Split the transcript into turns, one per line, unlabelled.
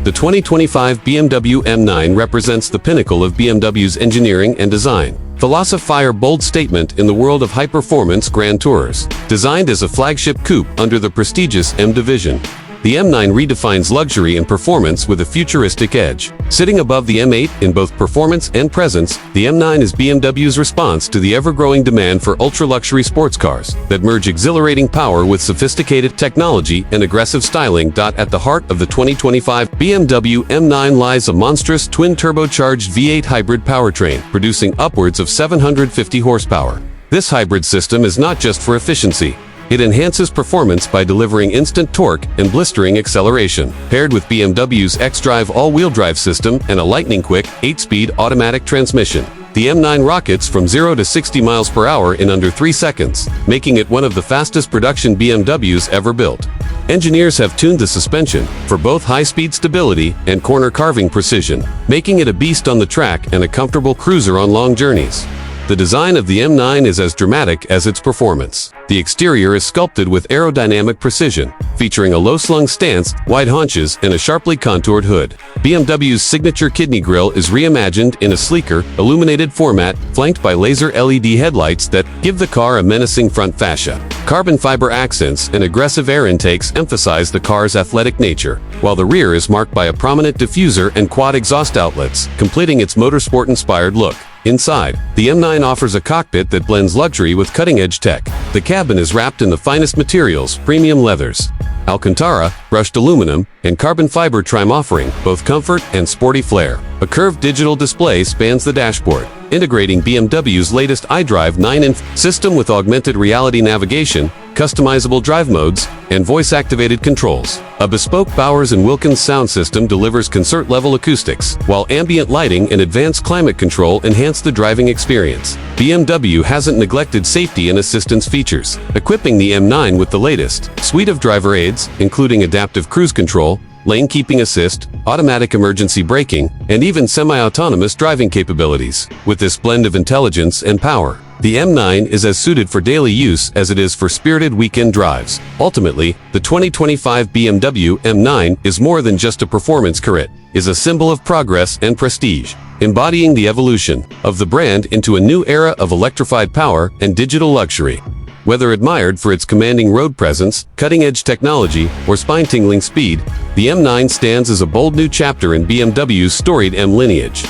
The 2025 BMW M9 represents the pinnacle of BMW's engineering and design. Philosophy bold statement in the world of high-performance grand tours. Designed as a flagship coupe under the prestigious M division, the M9 redefines luxury and performance with a futuristic edge. Sitting above the M8 in both performance and presence, the M9 is BMW's response to the ever-growing demand for ultra-luxury sports cars that merge exhilarating power with sophisticated technology and aggressive styling. At the heart of the 2025 BMW M9 lies a monstrous twin-turbocharged V8 hybrid powertrain, producing upwards of 750 horsepower. This hybrid system is not just for efficiency. It enhances performance by delivering instant torque and blistering acceleration. Paired with BMW's xDrive all-wheel drive system and a lightning-quick 8-speed automatic transmission, the M9 rockets from 0 to 60 miles per hour in under 3 seconds, making it one of the fastest production BMWs ever built. Engineers have tuned the suspension for both high-speed stability and corner carving precision, making it a beast on the track and a comfortable cruiser on long journeys. The design of the M9 is as dramatic as its performance. The exterior is sculpted with aerodynamic precision, featuring a low-slung stance, wide haunches, and a sharply contoured hood. BMW's signature kidney grille is reimagined in a sleeker, illuminated format, flanked by laser LED headlights that give the car a menacing front fascia. Carbon fiber accents and aggressive air intakes emphasize the car's athletic nature, while the rear is marked by a prominent diffuser and quad exhaust outlets, completing its motorsport-inspired look. Inside, the M9 offers a cockpit that blends luxury with cutting-edge tech. The cabin is wrapped in the finest materials, premium leathers, Alcantara, brushed aluminum, and carbon fiber trim, offering both comfort and sporty flair. A curved digital display spans the dashboard, integrating BMW's latest iDrive 9-inch system with augmented reality navigation, customizable drive modes, and voice-activated controls. A bespoke Bowers & Wilkins sound system delivers concert-level acoustics, while ambient lighting and advanced climate control enhance the driving experience. BMW hasn't neglected safety and assistance features, equipping the M9 with the latest suite of driver aids, including adaptive cruise control, lane keeping assist, automatic emergency braking, and even semi-autonomous driving capabilities. With this blend of intelligence and power, the M9 is as suited for daily use as it is for spirited weekend drives. Ultimately, the 2025 BMW M9 is more than just a performance car. It is a symbol of progress and prestige, embodying the evolution of the brand into a new era of electrified power and digital luxury. Whether admired for its commanding road presence, cutting-edge technology, or spine-tingling speed, the M9 stands as a bold new chapter in BMW's storied M lineage.